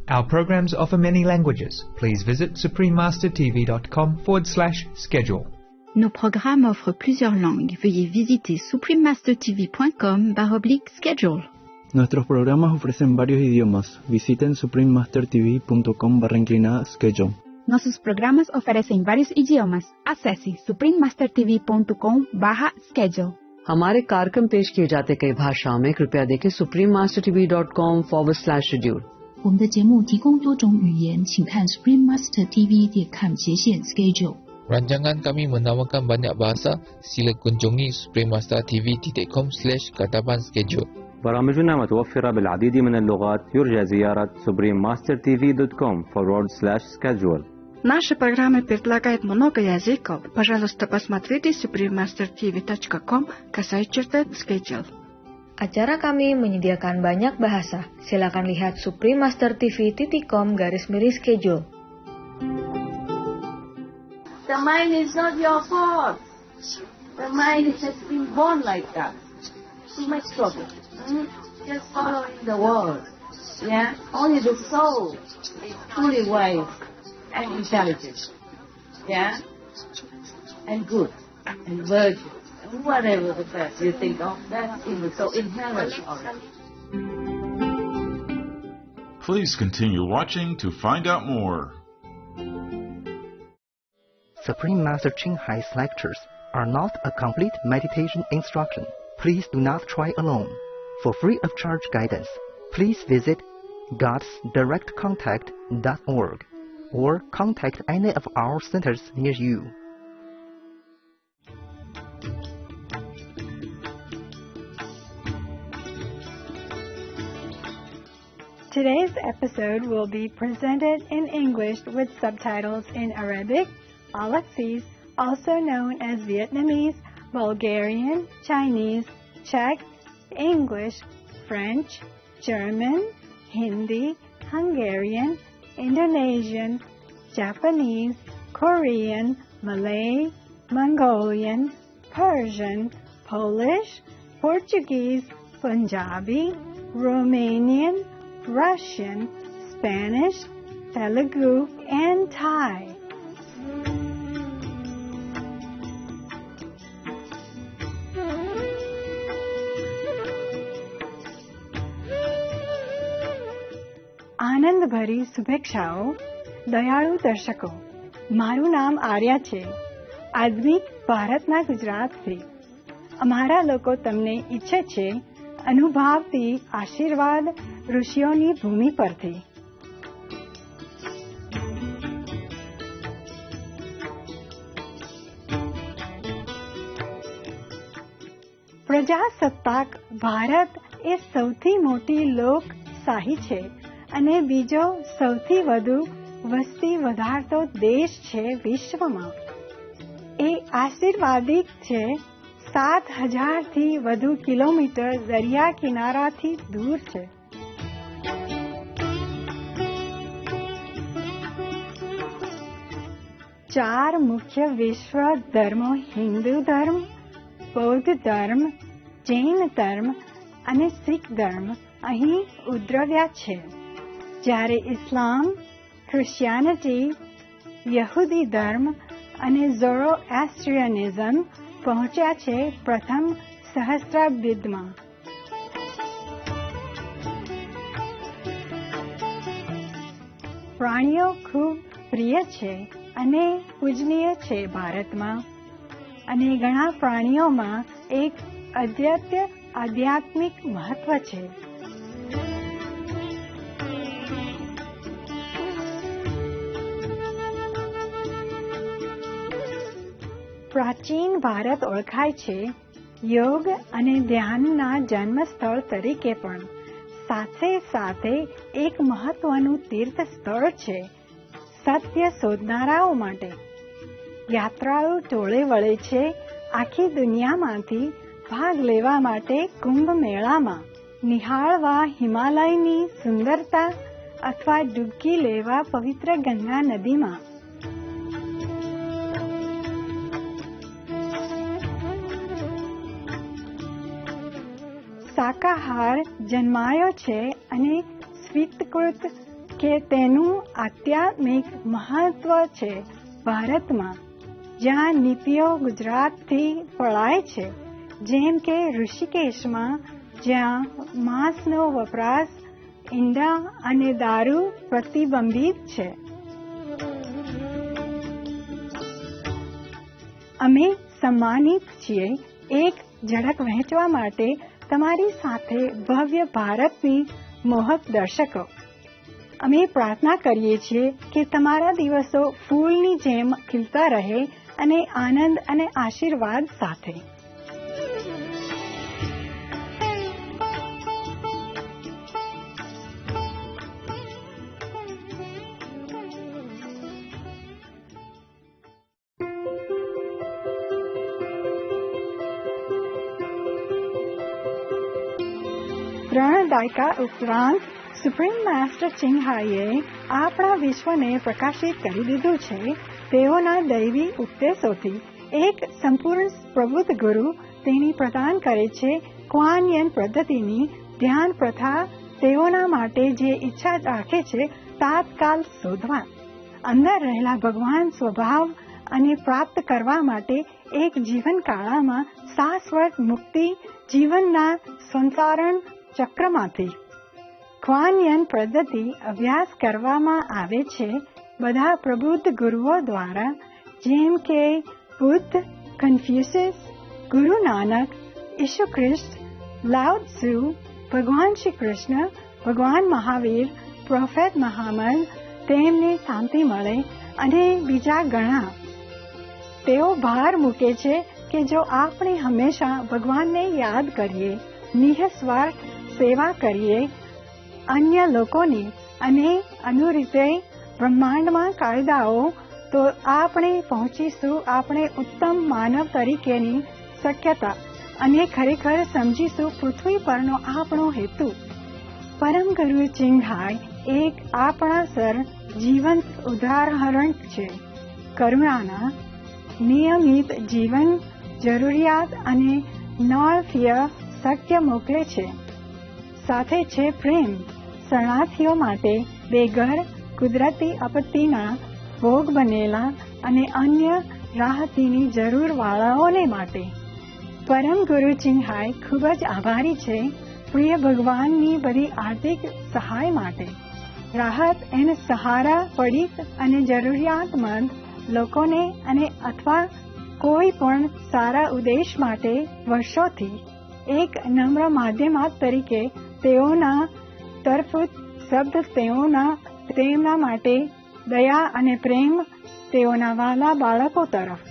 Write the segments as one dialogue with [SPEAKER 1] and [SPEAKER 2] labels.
[SPEAKER 1] Our programs offer many languages. Please visit suprememastertv.com/schedule.
[SPEAKER 2] Nos programmes offrent plusieurs langues. Veuillez visiter suprememastertv.com/schedule.
[SPEAKER 3] Nuestros programas ofrecen varios idiomas. Visiten suprememastertv.com/schedule.
[SPEAKER 2] Nossos programas oferecem vários idiomas. Acesse suprememastertv.com/schedule.
[SPEAKER 4] हमारे कार्यक्रम पेश किए जाते कई भाषाओं में कृपया देखें suprememastertv.com/schedule。
[SPEAKER 5] 我们的节目提供多种语言，请看 suprememastertv.com/schedule。
[SPEAKER 6] Rancangan kami menawarkan banyak bahasa. Sila kunjungi suprememastertv.com/katapan-schedule.
[SPEAKER 7] برامجنا متوفرة بالعديد من اللغات. يرجى زيارة suprememastertv.com/schedule.
[SPEAKER 8] Наши программы предлагают много языков. Пожалуйста, посмотрите suprememastertv.com/schedule.
[SPEAKER 9] Acara kami menyediakan banyak bahasa. Silakan lihat suprememastertv.com/schedule.
[SPEAKER 10] The mind is not your fault. The mind has been born like that. Too much trouble. Just following the world. Yeah? Only the soul is truly wise and intelligent. Yeah? And good. And virgin. And whatever the best you think of, that's so inherent already.
[SPEAKER 11] Please continue watching to find out more.
[SPEAKER 12] Supreme Master Ching Hai's lectures are not a complete meditation instruction. Please do not try alone. For free of charge guidance, please visit godsdirectcontact.org or contact any of our centers near you.
[SPEAKER 13] Today's episode will be presented in English with subtitles in Arabic, Alexis, also known as Vietnamese, Bulgarian, Chinese, Czech, English, French, German, Hindi, Hungarian, Indonesian, Japanese, Korean, Malay, Mongolian, Persian, Polish, Portuguese, Punjabi, Romanian, Russian, Spanish, Telugu, and Thai. આનંદભરી શુભેચ્છાઓ. દયાળુ દર્શકો, મારું નામ આર્યા છે. આધુનિક ભારતના ગુજરાતથી અમારા લોકો તમને ઈચ્છે છે અનુભાવથી આશીર્વાદ ઋષિઓની ભૂમિ પરથી. પ્રજાસત્તાક ભારત એ સૌથી મોટી લોકશાહી છે અને બીજો સૌથી વધુ વસ્તી વધારતો દેશ છે વિશ્વમાં. એ આશીર્વાદિક છે. 7,000 થી વધુ કિલોમીટર દરિયા કિનારાથી દૂર છે. ચાર મુખ્ય વિશ્વ ધર્મો હિન્દુ ધર્મ, બૌદ્ધ ધર્મ, જૈન ધર્મ અને શીખ ધર્મ અહીં ઉદ્ભવ્યા છે. જ્યારે ઇસ્લામ, ક્રિશ્ચિયાનિટી, યહૂદી ધર્મ અને ઝોરોએસ્ટ્રિયનિઝમ પહોંચ્યા છે પ્રથમ સહસ્ત્રાબ્દીમાં. પ્રાણીઓ ખૂબ પ્રિય છે અને પૂજનીય છે ભારતમાં. અને ઘણા પ્રાણીઓમાં એક અદ્વિતીય આધ્યાત્મિક મહત્વ છે. પ્રાચીન ભારત ઓળખાય છે યોગ અને ધ્યાનના જન્મસ્થળ તરીકે પણ. સાથે સાથે એક મહત્વનું તીર્થ સ્થળ છે સત્ય શોધનારાઓ માટે. યાત્રાળુ ટોળે વળે છે આખી દુનિયામાંથી ભાગ લેવા માટે કુંભ મેળામાં, નિહાળવા હિમાલયની સુંદરતા અથવા ડૂબકી લેવા પવિત્ર ગંગા નદીમાં. શાકાહાર જન્માયો છે અને સ્વીકૃત કે તેનું આધ્યાત્મિક મહત્વ છે ભારતમાં, જ્યાં નીતિઓ ગુજરાતથી પળાય છે, જેમ કે ઋષિકેશમાં, જ્યાં માંસનો વપરાશ, ઈંડા અને દારૂ પ્રતિબંધિત છે. અમે સન્માનિત છીએ એક ઝડપ વહેંચવા માટે તમારી સાથે ભવ્ય ભારતની મોહક દર્શકો. અમે પ્રાર્થના કરીએ છીએ કે તમારા દિવસો ફૂલની જેમ ખીલતા રહે અને આનંદ અને આશીર્વાદ સાથે. ત્રણ દાયકા ઉપરાંત સુપ્રીમ માસ્ટર ચિંગહાઈએ આપણા વિશ્વને પ્રકાશિત કરી દીધું છે. તેઓના દૈવી ઉપદેશોથી એક સંપૂર્ણ પ્રબુદ્ધ ગુરુ તેની પ્રદાન કરે છે ક્વાન યન પદ્ધતિની ધ્યાન પ્રથા તેઓના માટે જે ઈચ્છા રાખે છે તાત્કાલ શોધવા, અંદર રહેલા ભગવાન સ્વભાવ અને પ્રાપ્ત કરવા માટે એક જીવનકાળમાં શાશ્વત મુક્તિ જીવનના સંસારણ ચક્રમાંથી. ક્વાન યન પદ્ધતિ અભ્યાસ કરવામાં આવે છે બધા પ્રબુદ્ધ ગુરુઓ દ્વારા, જેમ કે બુદ્ધ, કન્ફ્યુશિયસ, ગુરુ નાનક, ઈસુ ખ્રિસ્ત, લાઓ ત્સુ, ભગવાન શ્રી કૃષ્ણ, ભગવાન મહાવીર, પ્રોફેટ મહામદ, તેમને શાંતિ મળે અને બીજા ઘણા. તેઓ ભાર મૂકે છે કે જો આપણે હંમેશા ભગવાનને યાદ કરીએ, નિઃસ્વાર્થ સેવા કરીએ અન્ય લોકોની અને અનુરીતે બ્રહ્માંડમાં કાયદાઓ, તો આપણે પહોંચીશું આપણે ઉત્તમ માનવ તરીકેની શક્યતા અને ખરેખર સમજીશું પૃથ્વી પરનો આપણો હેતુ. પરમ ગુરુ ચિંગહાઈ એક આપણા સર જીવંત ઉદાહરણ છે કરુણાના. નિયમિત જીવન જરૂરિયાત અને નળફિય સત્ય મોકલે છે. સાથે છે પ્રેમ, શરણાર્થીઓ માટે બેઘર, કુદરતી આપત્તિના ભોગ બનેલા અને અન્ય રાહતીની જરૂર વાળાઓને માટે. પરમ ગુરુ ચિંગહાઈ ખૂબ જ આભારી છે પ્રિય ભગવાનની બધી આર્થિક સહાય માટે. રાહત અને સહારા પીડિત અને જરૂરિયાતમંદ લોકોને અને અથવા કોઈ પણ સારા ઉદ્દેશ માટે વર્ષોથી એક નમ્ર માધ્યમાત તરીકે તેઓના તરફૂત શબ્દ તેમના માટે દયા અને પ્રેમ તેઓના વાલા બાળકો તરફ.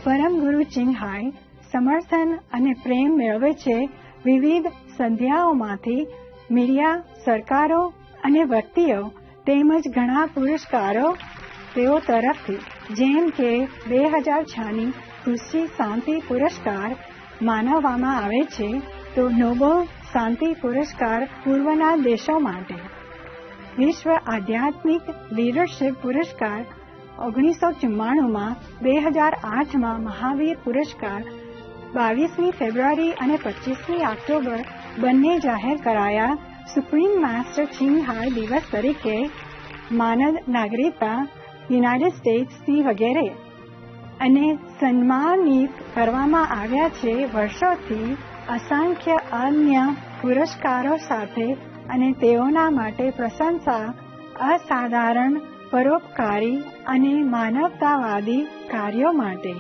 [SPEAKER 13] પરમ ગુરુ ચિંગહાઈ સમર્થન અને પ્રેમ મેળવે છે વિવિધ સંધ્યાઓમાંથી, મીડિયા, સરકારો અને વ્યક્તિઓ તેમજ ઘણા પુરસ્કારો તેઓ તરફથી, જેમ કે 2006ની ખુશી શાંતિ પુરસ્કાર માનવામાં આવે છે, તો નોબેલ શાંતિ પુરસ્કાર પૂર્વના દેશો માટે, વિશ્વ આધ્યાત્મિક લીડરશિપ પુરસ્કાર 1994માં, 2008માં મહાવીર પુરસ્કાર 22મી ફેબ્રુઆરી અને 25મી ઓક્ટોબર બંને જાહેર કરાયા સુપ્રીમ માસ્ટર ચિંગહાઈ દિવસ તરીકે. માનદ નાગરિકતા યુનાઇટેડ સ્ટેટ્સની વગેરે અને સન્માનિત કરવામાં આવ્યા છે વર્ષોથી અસંખ્ય અન્ય પુરસ્કારો સાથે અને તેઓના માટે પ્રશંસા અસાધારણ પરોપકારી અને માનવતાવાદી કાર્યો માટે.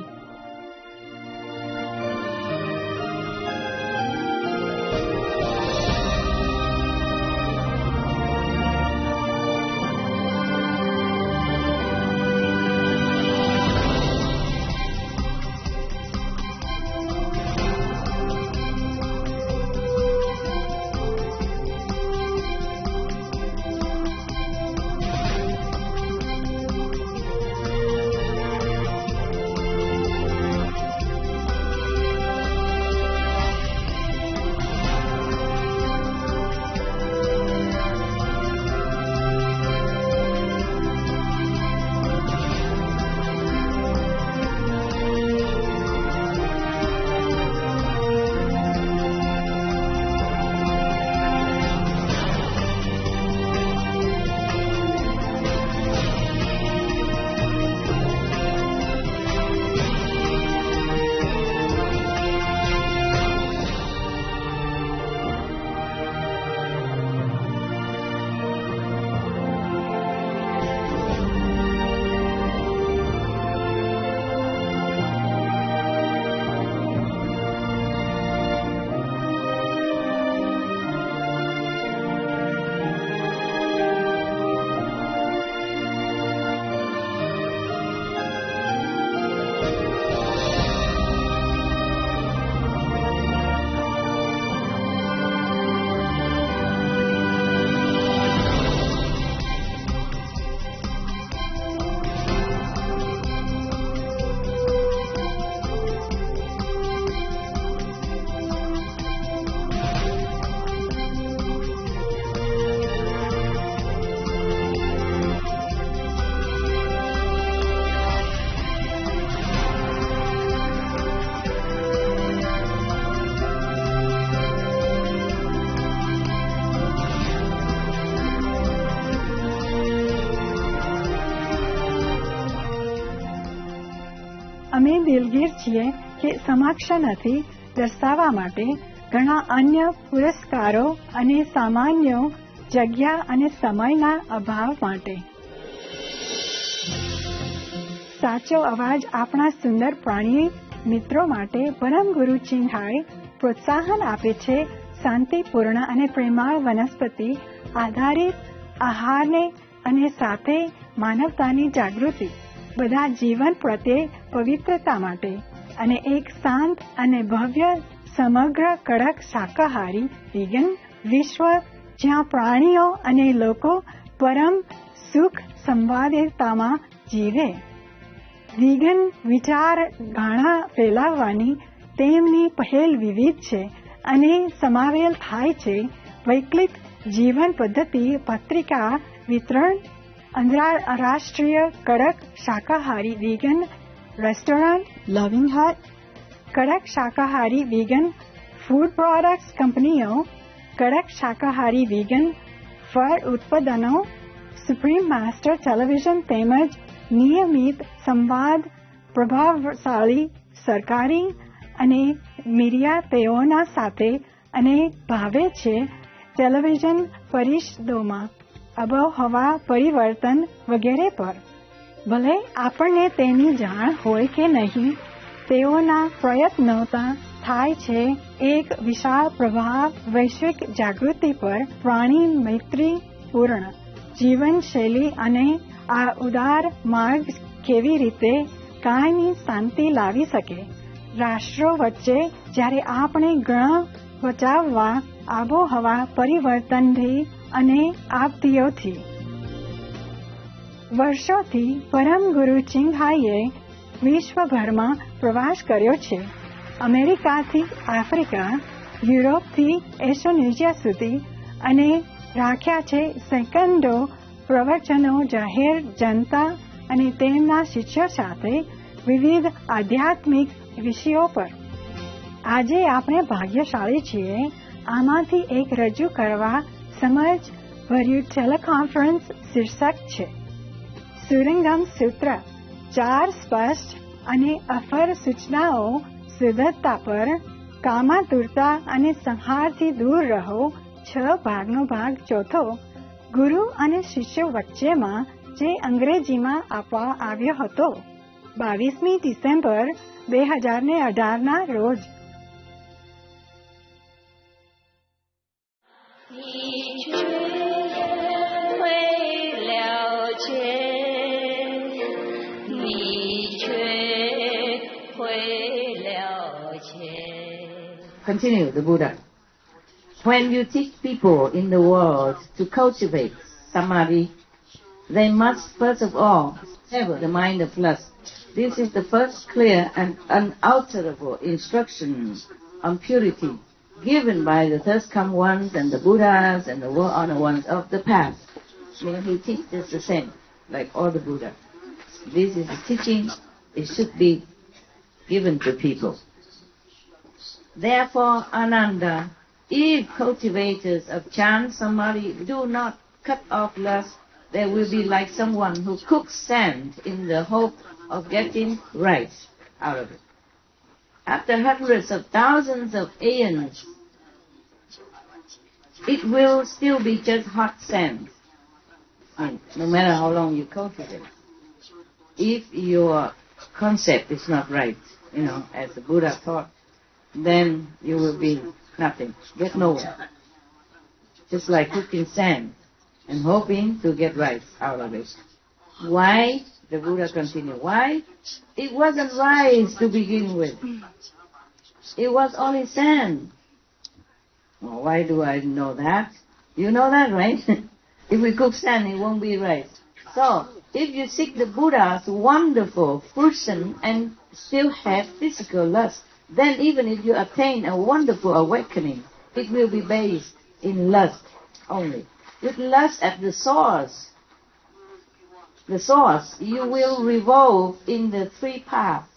[SPEAKER 13] દિલગીર છીએ કે સમક્ષ નથી દર્શાવવા માટે ઘણા અન્ય પુરસ્કારો અને સામાન્ય જગ્યા અને સમયના અભાવ માટે. સાચો અવાજ આપણા સુંદર પ્રાણી મિત્રો માટે પરમ ગુરુ ચિન્હાઈ પ્રોત્સાહન આપે છે શાંતિપૂર્ણ અને પ્રેમાળ વનસ્પતિ આધારિત આહારને અને સાથે માનવતાની જાગૃતિ, બધા જીવન પ્રત્યે પવિત્રતા માટે અને એક શાંત અને ભવ્ય સમગ્ર કડક શાકાહારી વિગન વિશ્વ જ્યાં પ્રાણીઓ અને લોકો પરમ સુખ સંવાદિતામાં જીવે. વિગન વિચાર ઘણા ફેલાવવાની તેમની પહેલ વિવિધ છે અને સમાવેલ થાય છે વૈકલ્પિક જીવન પદ્ધતિ પત્રિકા વિતરણ, આંતરરાષ્ટ્રીય કડક શાકાહારી વિગન રેસ્ટોરન્ટ લવિંગ હટ, કડક શાકાહારી વિગન ફૂડ પ્રોડક્ટ્સ કંપનીઓ, કડક શાકાહારી વિગન ફળ ઉત્પાદનો, સુપ્રીમ માસ્ટર ટેલિવિઝન તેમજ નિયમિત સંવાદ પ્રભાવશાળી સરકારી અને મીડિયા તેઓના સાથે અને ભાવે છે ટેલિવિઝન પરિષદોમાં આબોહવા પરિવર્તન વગેરે પર. ભલે આપણને તેની જાણ હોય કે નહીં, તેઓના પ્રયત્નોતા થાય છે એક વિશાળ પ્રભાવ વૈશ્વિક જાગૃતિ પર પ્રાણી મૈત્રીપૂર્ણ જીવનશૈલી અને આ ઉદાર માર્ગ કેવી રીતે કાયમી શાંતિ લાવી શકે રાષ્ટ્રો વચ્ચે જ્યારે આપણે ઘણા બચાવવા આબોહવા પરિવર્તનથી અને આપત્તિઓથી. વર્ષોથી પરમ ગુરુ ચિન્હાઈએ વિશ્વભરમાં પ્રવાસ કર્યો છે. અમેરિકાથી આફ્રિકા, યુરોપથી એશિયા સુધી અને રાખ્યા છે સેકન્ડો પ્રવચનો જાહેર જનતા અને તેમના શિષ્યો સાથે વિવિધ આધ્યાત્મિક વિષયો પર. આજે આપણે ભાગ્યશાળી છીએ આમાંથી એક રજૂ કરવા સમજ ભર્યું ટેલિકોન્ફરન્સ શીર્ષક છે સુરંગમ સૂત્ર. 4 સ્પષ્ટ અને અફર સૂચનાઓ શુદ્ધતા પર, કામાતુરતા અને સંહારથી દૂર રહો. 6 ભાગનો ભાગ ચોથો ગુરુ અને શિષ્યો વચ્ચેમાં જે અંગ્રેજીમાં આપવા આવ્યો હતો 22મી ડિસેમ્બર 2018ના રોજ.
[SPEAKER 10] Continue, the Buddha. When you teach people in the world to cultivate samadhi, they must first of all sever the mind of lust. This is the first clear and unalterable instruction on purity given by the first come ones and the Buddhas and the world-honored ones of the past. When he teaches the same, like all the Buddha. This is the teaching, it should be given to people. Therefore, Ananda, if cultivators of chant samadhi do not cut off lust, they will be like someone who cooks sand in the hope of getting rice out of it. After hundreds of thousands of aeons, it will still be just hot sand, and no matter how long you cultivate. If your concept is not right, as the Buddha taught, then you will be nothing, get nowhere. Just like cooking sand and hoping to get rice out of it. Why? The Buddha continued. Why? It wasn't rice to begin with. It was only sand. Well, why do I know that? You know that, right? If we cook sand, it won't be rice. So, if you seek the Buddha's wonderful fruition and still have physical lust, then even if you attain a wonderful awakening, it will be based in lust only. With lust at the source, you will revolve in the 3 paths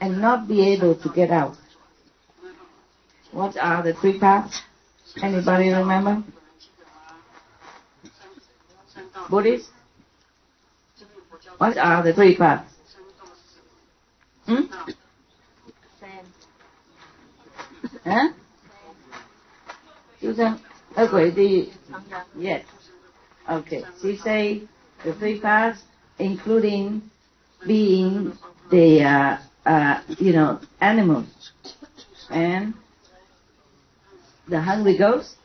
[SPEAKER 10] and not be able to get out. What are the 3 paths? Anybody remember? Buddhists? What are the 3 paths? Hả? Susan, yes. Okay. She say the three parts, including being the animals and the hungry ghost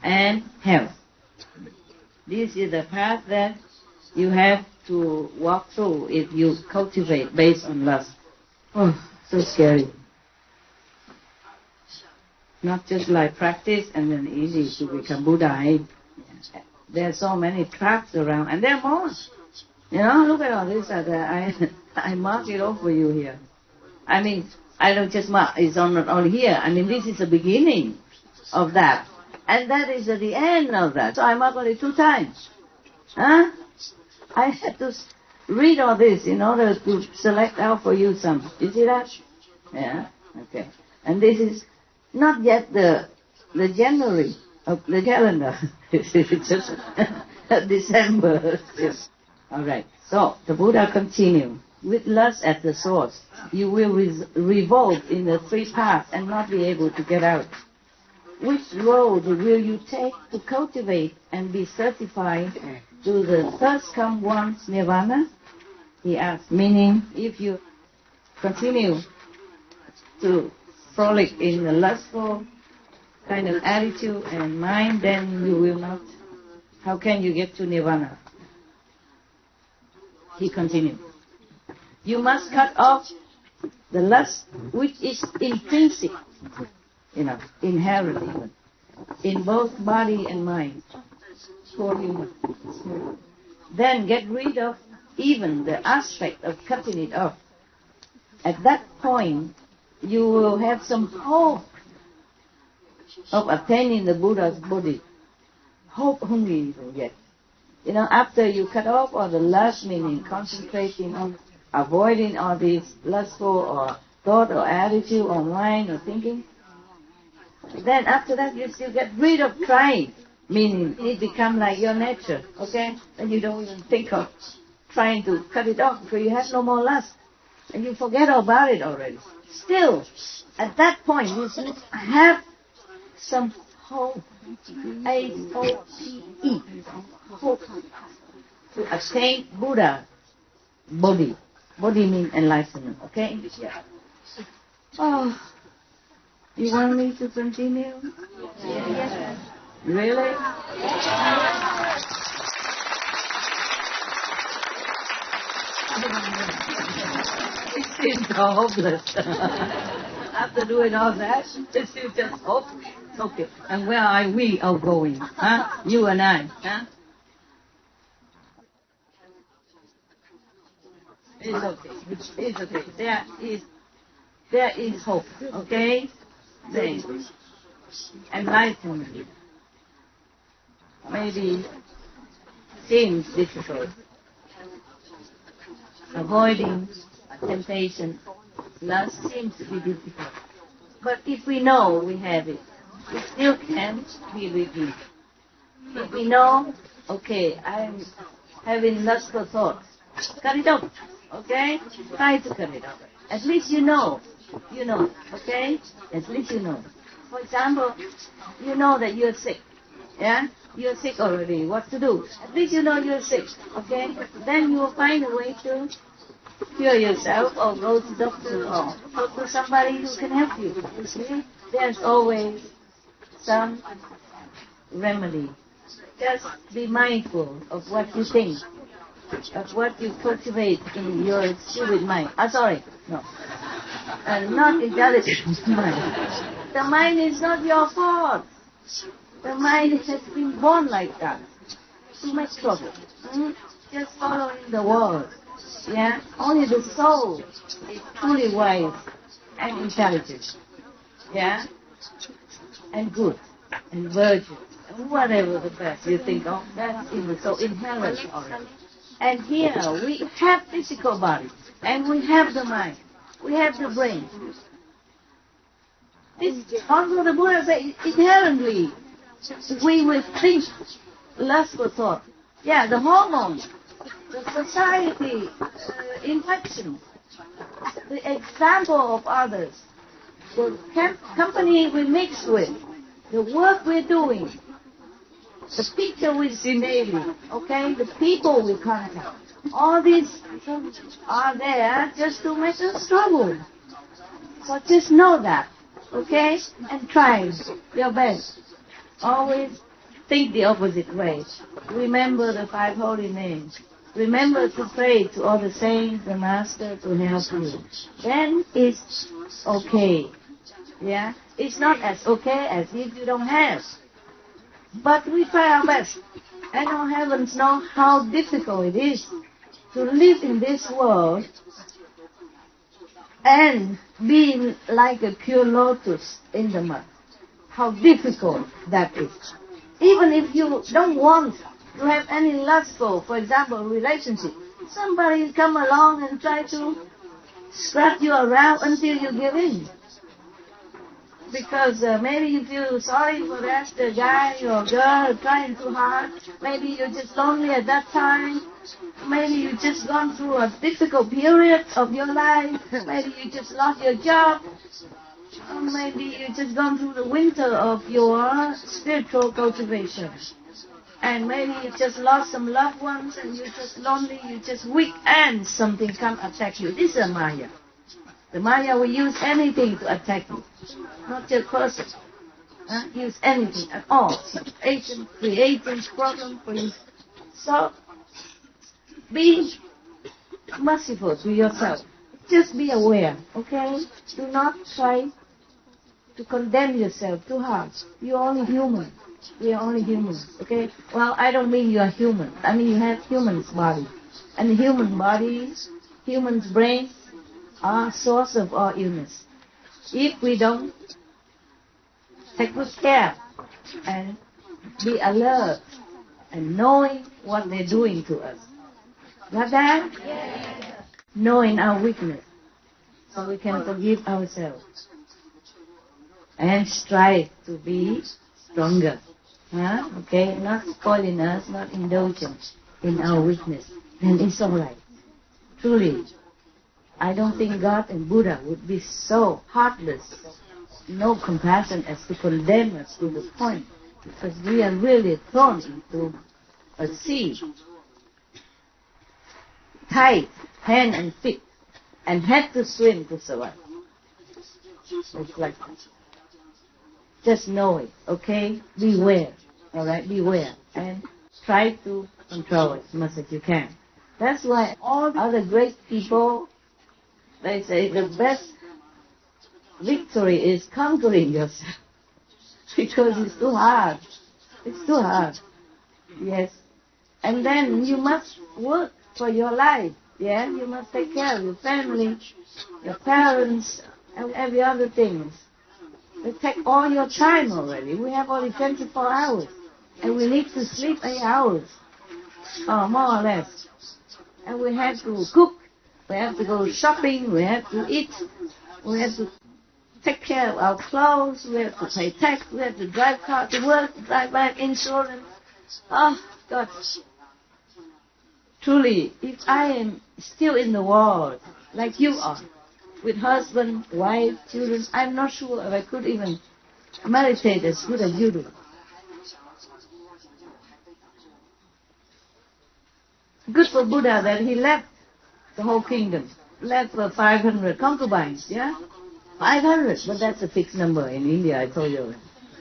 [SPEAKER 10] and health. This is the path that you have to walk through if you cultivate based on lust. Oh, so scary. Not just like practice and then easy to become Buddha. There are so many tracks around, and there are more. Look at all this. I mark it off for you here. I mean, I don't just mark, it's not only here. I mean, this is the beginning of that. And that is at the end of that. So I mark only 2 times. I had to read all this in order to select out for you some. You see that? Yeah? Okay. And this is not yet the January of the calendar. It's just December. Yes. All right. So the Buddha continued. With lust at the source, you will revolve in the 3 paths and not be able to get out. Which road will you take to cultivate and be certified to the first come once nirvana? He asked, meaning if you continue to frolic in the lustful kind of attitude and mind, then you will not. How can you get to nirvana? He continued. You must cut off the lust which is intrinsic, inherent even, in both body and mind. For you. Then get rid of even the aspect of cutting it off. At that point, you will have some hope of attaining the Buddha's body. Hope only yet. After you cut off all the lust, meaning concentrating on avoiding all these lustful or thought or attitude or mind or thinking, then after that you still get rid of trying, meaning it becomes like your nature, okay? Then you don't even think of trying to cut it off because you have no more lust. And you forget about it already. Still, at that point, you still have some hope, H-O-P-E, hope to attain Buddha body. Body means enlightenment, okay? Yeah. Oh, you want me to continue? Yes. Really? It seems so hopeless. After doing all that, it seems just hopeless. Okay, and where are we all going? Huh? You and I, huh? It's okay. It's okay. There is hope. Okay? There is enlightenment. Maybe seems difficult. Avoiding temptation, lust seems to be difficult. But if we know we have it, we still can be redeemed. If we know, okay, I'm having lustful thoughts, cut it off. Okay? Try to cut it off. At least you know, okay? At least you know. For example, you know that you're sick, yeah? You're sick already, what to do? At least you know you're sick, okay? Then you will find a way to cure yourself or go to doctor or go to somebody who can help you. You see? There's always some remedy. Just be mindful of what you think, of what you cultivate in your stupid mind. Not intelligent mind. The mind is not your fault. The mind has been born like that. Too much trouble. Just following the world. Yeah? Only the soul is truly wise and intelligent. Yeah? And good. And virgin. And whatever the best you think of, that's in the soul, inherent already. And here we have physical body, and we have the mind, we have the brain. This also the Buddha said inherently we will think lustful thought. Yeah, the hormones, the society, infection, the example of others, the company we mix with, the work we're doing, the picture we see daily, okay, the people we contact. All these are there just to make us struggle. So just know that, okay, and try your best. Always think the opposite way. Remember the 5 holy names. Remember to pray to all the saints, the Master, to help you. Then it's okay. Yeah? It's not as okay as if you don't have. But we try our best. And our heavens know how difficult it is to live in this world and being like a pure lotus in the mud. How difficult that is. Even if you don't want to have any lustful, for example, relationship, somebody come along and try to scrap you around until you give in. Because maybe you feel sorry for that guy or girl trying too hard. Maybe you're just lonely at that time. Maybe you've just gone through a difficult period of your life. Maybe you just lost your job. Or maybe you've just gone through the winter of your spiritual cultivation. And maybe you just lost some loved ones and you're just lonely, you're just weak, and something come attack you. This is Maya. The Maya will use anything to attack you. Not just person. Use anything at all. Situation, creating problem for you. So, be merciful to yourself. Just be aware, okay? Do not try to condemn yourself too hard. You're only human. We are only humans, okay? Well, I don't mean you are human. I mean you have human's body. And the human body, human's brain are source of all illness. If we don't take good care and be alert and knowing what they're doing to us. Got that? Yeah. Knowing our weakness so we can forgive ourselves and strive to be stronger. Okay? Not spoiling us, not indulging in our weakness. And it's alright. Truly, I don't think God and Buddha would be so heartless, no compassion as to condemn us to the point, because we are really thrown into a sea, tied hand and feet, and had to swim to survive. It's like that. Just know it, okay? Beware, alright? Beware. And try to control it as much as you can. That's why all other great people, they say the best victory is conquering yourself. Because it's too hard. It's too hard. Yes. And then you must work for your life. Yeah? You must take care of your family, your parents, and every other thing. They take all your time already. We have only 24 hours. And we need to sleep 8 hours. Or more or less. And we have to cook. We have to go shopping. We have to eat. We have to take care of our clothes. We have to pay tax. We have to drive car to work, drive back, insurance. Oh, God. Truly, if I am still in the world, like you are, with husband, wife, children, I'm not sure if I could even meditate as good as you do. Good for Buddha that he left the whole kingdom, left for 500 concubines, yeah? 500, but that's a fixed number in India, I told you.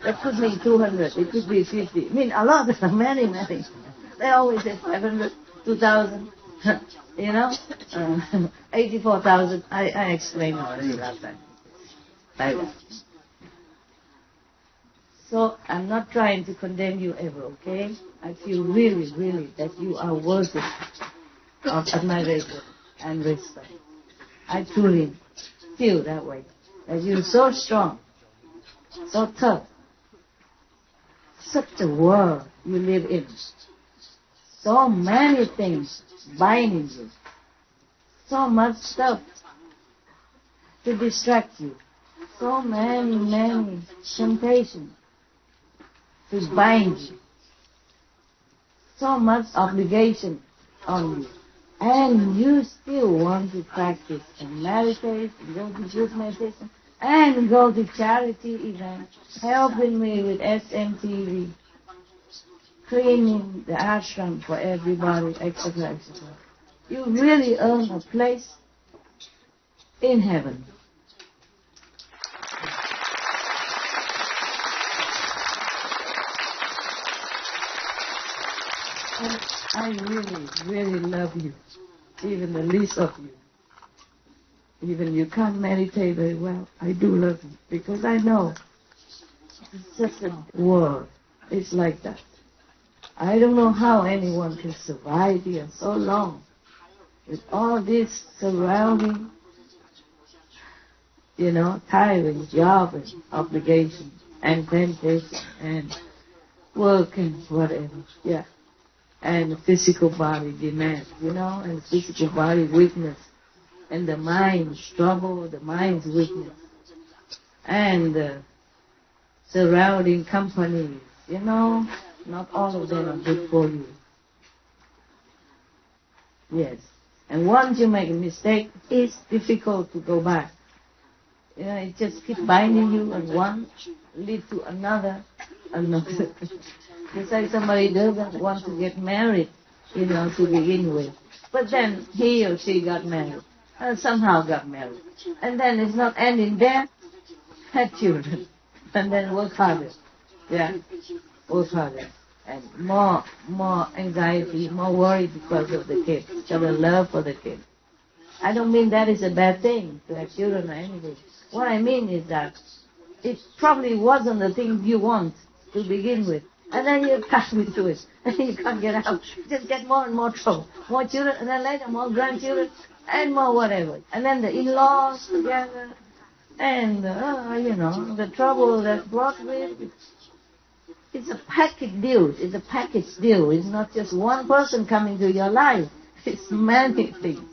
[SPEAKER 10] That could mean 200, it could be 50. I mean, a lot, many. They always say 500, 2,000, you know? 84,000, I explained already last time. Like that. So, I'm not trying to condemn you ever, okay? I feel really, really that you are worthy of admiration and respect. I truly feel that way. That you're so strong, so tough. Such a world you live in. So many things binding you. So much stuff to distract you. So many temptations to bind you. So much obligation on you. and you still want to practice and meditate, and go to group meditation, and go to charity events, helping me with SMTV, cleaning the ashram for everybody, etc., etc. You really earn a place in heaven. And I really, really love you, even the least of you. Even you can't meditate very well, I do love you, because I know it's just a world. It's like that. I don't know how anyone can survive here so long with all this surrounding, tiring job and obligation and temptation and work and whatever, yeah. And physical body demand, and physical body weakness, and the mind's trouble, the mind's weakness, and surrounding companies, not all of them are good for you. Yes. And once you make a mistake, it's difficult to go back. It just keeps binding you, and one lead to another. It's like somebody doesn't want to get married, to begin with. But then he or she got married, somehow got married. And then it's not ending there, had children, and then work harder. Yeah, work harder. And more anxiety, more worry because of the kid, because of love for the kid. I don't mean that is a bad thing, to have children or anything. What I mean is that it probably wasn't the thing you want to begin with. And then you pass into it, and you can't get out. Just get more and more trouble. More children, and then later more grandchildren, and more whatever. And then the in-laws together, and, the trouble that's brought with it. It's a package deal. It's a package deal. It's not just one person coming to your life. It's many things.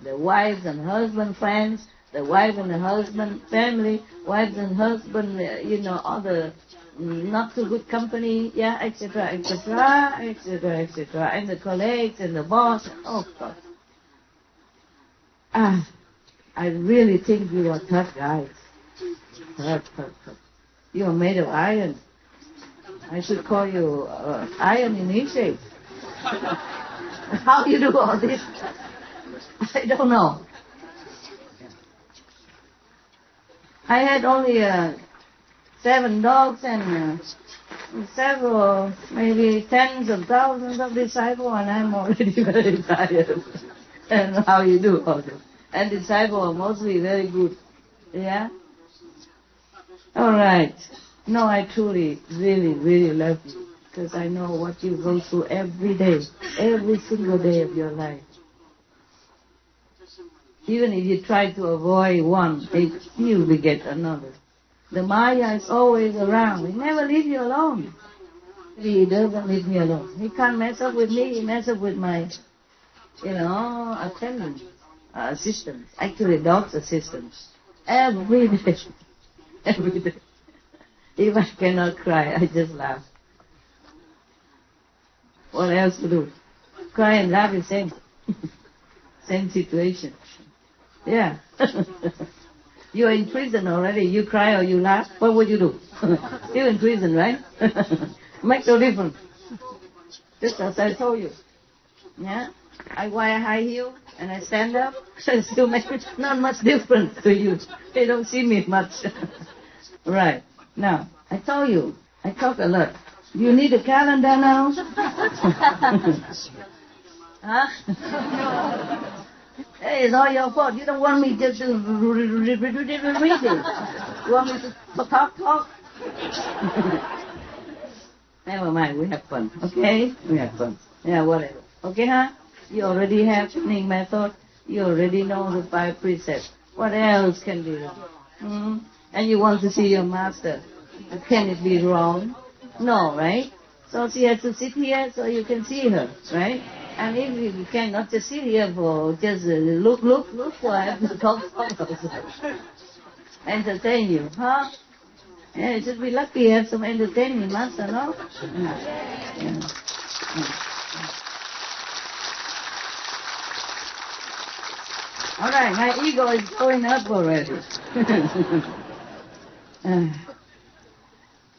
[SPEAKER 10] The wives and husband friends, the wife and the husband family, wives and husband, other not so good company, yeah, etc., etc., etc., etc., and the colleagues and the boss. Oh, God. I really think you are tough guys. Tough. You are made of iron. I should call you iron initiate. How you do all this? I don't know. I had only 7 dogs and several, maybe tens of thousands of disciples, and I'm already very tired. And how you do all this? And disciples are mostly very good. Yeah? All right. No, I truly, really, really love you, because I know what you go through every day, every single day of your life. Even if you try to avoid one, it still beget another. The Maya is always around. He never leaves you alone. He doesn't leave me alone. He can't mess up with me. He messes up with my, attendants, assistants. Actually, dogs' assistants. Every day. Every day. If I cannot cry, I just laugh. What else to do? Cry and laugh is same. Same situation. Yeah. You're in prison already. You cry or you laugh, what would you do? You're in prison, right? Makes no difference. Just as I told you. Yeah? I wear high heel and I stand up. It still makes not much difference to you. They don't see me much. Right. Now, I told you, I talk a lot. Do you need a calendar now? Huh? Hey, it's all your fault. You don't want me just to read it. You want me to talk? Never mind, we have fun, okay? We have fun. Yeah, whatever. Okay, huh? You already have training method. You already know the 5 precepts. What else can be wrong? And you want to see your master. Can it be wrong? No, right? So she has to sit here so you can see her, right? And if you cannot just sit here for just look, so I have to talk also. Entertain you, huh? Yeah, you should be lucky to have some entertainment master, no? Yeah. All right, my ego is going up already.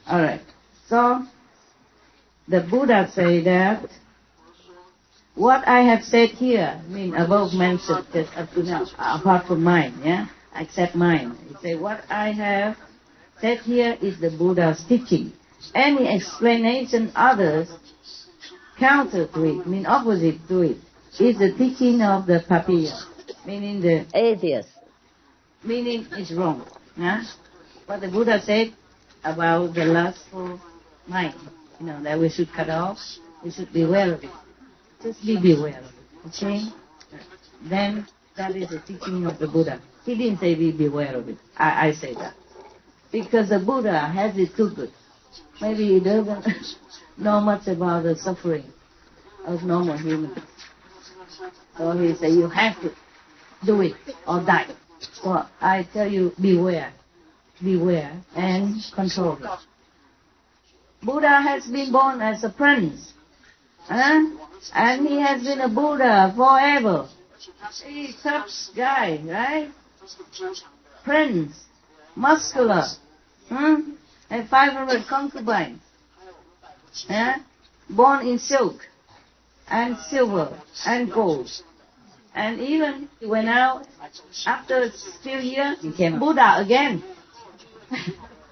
[SPEAKER 10] All right. So, the Buddha say that what I have said here, I mean above mentioned just up to now, apart from mine, yeah, except mine. He say what I have said here is the Buddha's teaching. Any explanation others counter to it, mean opposite to it, is the teaching of the papiya, meaning the atheist, meaning it's wrong. Yeah? What the Buddha said about the lustful mind, that we should cut off, we should beware of it. Just be beware of it, okay? Then that is the teaching of the Buddha. He didn't say be beware of it. I say that. Because the Buddha has it too good. Maybe he doesn't know much about the suffering of normal humans. So he said, you have to do it or die. So I tell you, beware and control it. Buddha has been born as a prince. And he has been a Buddha forever. He's a tough guy, right? Prince, muscular, and 500 concubines. Born in silk and silver and gold. And even he went out after a few years, became Buddha again.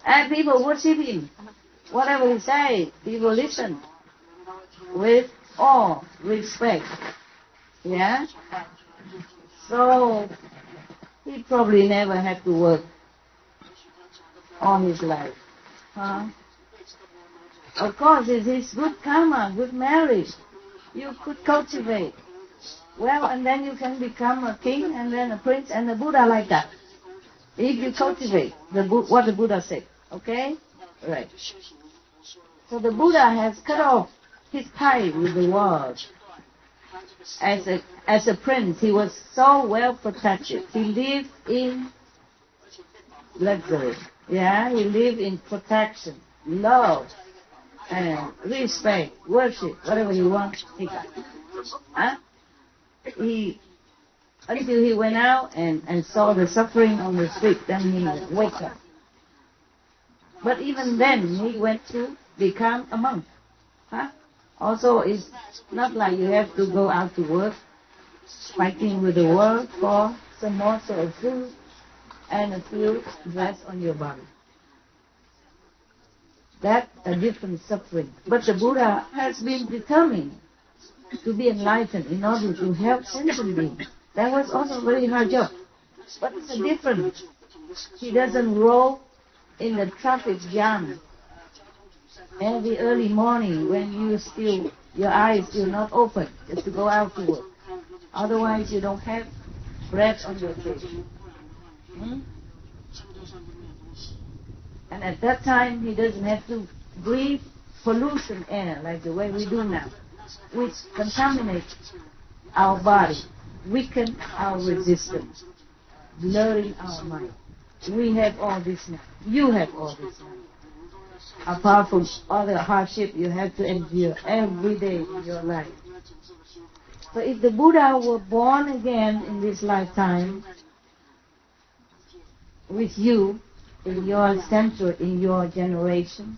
[SPEAKER 10] And people worship him. Whatever he says, people listen with awe, respect. Yeah? So, he probably never had to work all his life. Of course, it is good karma, good marriage. You could cultivate. Well, and then you can become a king and then a prince and a Buddha like that. If you cultivate what the Buddha said. Okay? Right. So the Buddha has cut off his tie with the world. As a prince, he was so well protected. He lived in luxury. Yeah, he lived in protection, love, and respect, worship, whatever he wants, he got. Until he went out and saw the suffering on the street, then he wake up. But even then, he went to become a monk. Also, it's not like you have to go out to work, fighting with the world for some morsel of food and a few dress on your body. That's a different suffering. But the Buddha has been determined to be enlightened in order to help sentient beings. That was also a very hard job. But it's a difference. He doesn't roll in the traffic jam every early morning when your eyes still not open, just to go out to work. Otherwise, you don't have breath on your face. And at that time, he doesn't have to breathe pollution air like the way we do now, which contaminates our body, weaken our resistance, blurring our mind. We have all this now. You have all this now. Apart from other hardship you have to endure every day in your life. So if the Buddha were born again in this lifetime, with you, in your century, in your generation,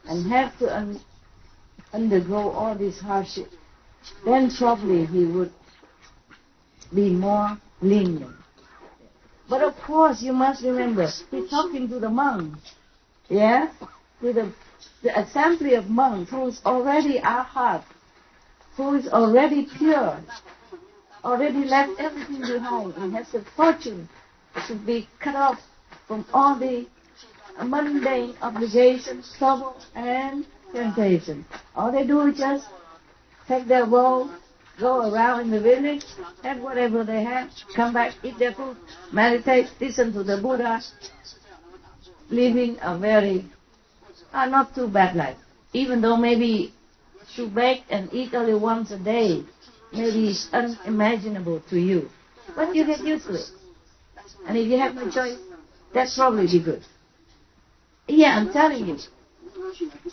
[SPEAKER 10] and have to undergo all this hardship, then probably he would be more lenient. But of course, you must remember, he's talking to the monks, yeah? To the assembly of monks who is already arhat, who is already pure, already left everything behind and has a fortune to be cut off from all the mundane obligations, trouble, and temptation. All they do is just take their bowl, go around in the village, have whatever they have, come back, eat their food, meditate, listen to the Buddha, living a very not too bad life. Even though maybe to bake and eat only once a day, maybe it's unimaginable to you. But you get used to it. And if you have no choice, that's probably be good. Yeah, I'm telling you.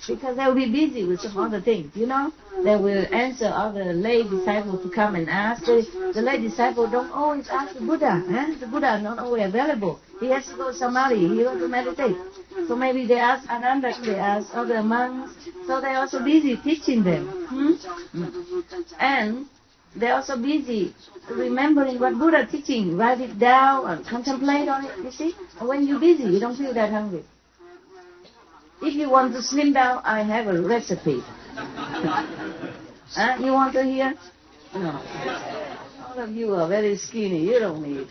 [SPEAKER 10] Because they will be busy with some other things, you know. They will answer other lay disciples to come and ask. The lay disciples don't always ask the Buddha. The Buddha is not always available. He has to go to samadhi, he has to meditate. So maybe they ask Ananda, they ask other monks. So they're also busy teaching them. And they're also busy remembering what Buddha teaching. Write it down and contemplate on it, you see. And when you're busy, you don't feel that hungry. If you want to slim down, I have a recipe. You want to hear? No. All of you are very skinny. You don't need.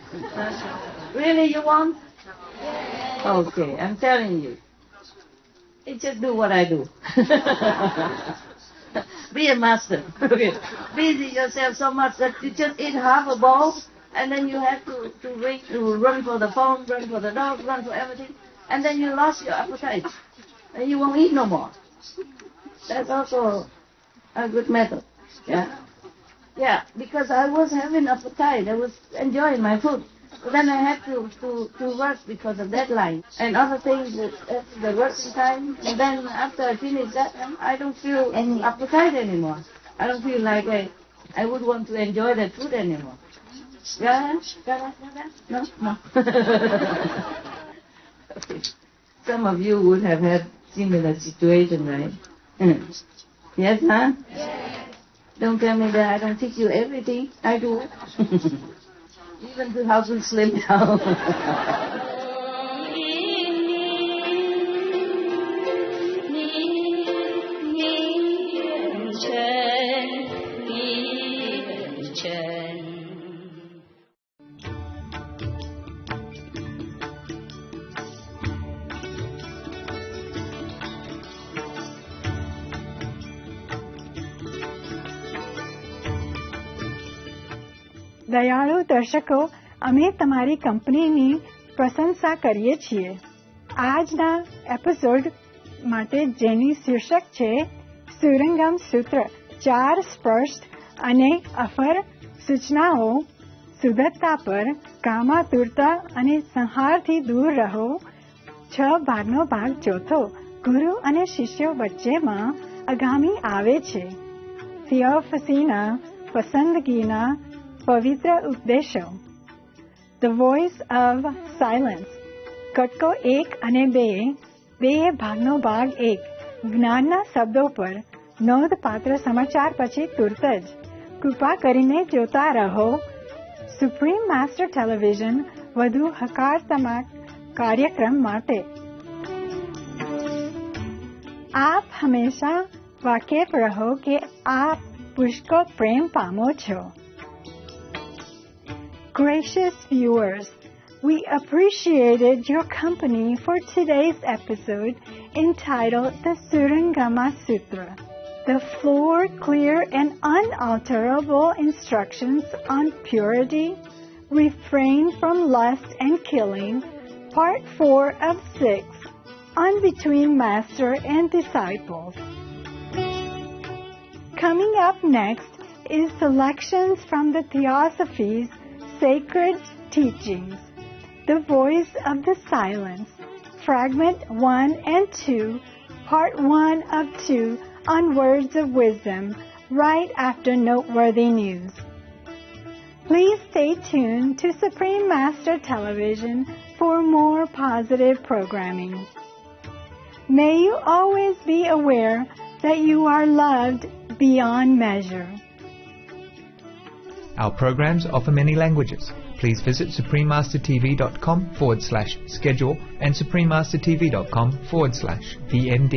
[SPEAKER 10] Really, you want? Okay, I'm telling you. You just do what I do. Be a master. Okay. Busy yourself so much that you just eat half a bowl, and then you have to run for the phone, run for the dog, run for everything, and then you lost your appetite. And you won't eat no more. That's also a good method. Yeah, because I was having appetite. I was enjoying my food. But then I had to work because of deadline and other things at the working time. And then after I finish that, I don't feel any appetite anymore. I don't feel like I would want to enjoy that food anymore. Yeah? No? Okay. Some of you would have had similar situation, right? Yes, huh? Yes. Don't tell me that I don't teach you everything. I do. Even to how to slim down.
[SPEAKER 13] દયાળુ દર્શકો, અમે તમારી કંપનીની પ્રશંસા કરીએ છીએ. આજના episode માટે જેની શીર્ષક છે સુરંગમ સૂત્ર, 4 સ્પષ્ટ અને અફર સૂચનાઓ સુધરતા પર કામાતુરતા અને સંહારથી દૂર રહો. 6 ભાગનો ભાગ ચોથો, ગુરુ અને શિષ્યો વચ્ચેમાં આગામી આવે છે. થિયોફસીના પસંદગીના પવિત્ર ઉપદેશો. The Voice of Silence. કટકો 1 અને 2 ભાગનો ભાગ 1. જ્ઞાનના શબ્દો પર નોંધપાત્ર સમાચાર પછી તુરત જ કૃપા કરીને જોતા રહો. સુપ્રીમ માસ્ટર ટેલિવિઝન વધુ હકારાત્મક કાર્યક્રમ માટે આપ હંમેશા વાકેફ રહો કે આપ પુષ્કળ પ્રેમ પામો છો. Gracious viewers, we appreciated your company for today's episode entitled The Surangama Sutra, the 4 clear and unalterable instructions on purity, refrain from lust and killing, part 4 of 6, on between master and disciples. Coming up next is selections from the Theosophy's Sacred Teachings, The Voice of the Silence, Fragment 1 and 2, Part 1 of 2 on Words of Wisdom, right after noteworthy news. Please stay tuned to Supreme Master Television for more positive programming. May you always be aware that you are loved beyond measure.
[SPEAKER 1] Our programs offer many languages. Please visit suprememastertv.com/schedule and suprememastertv.com/VMD.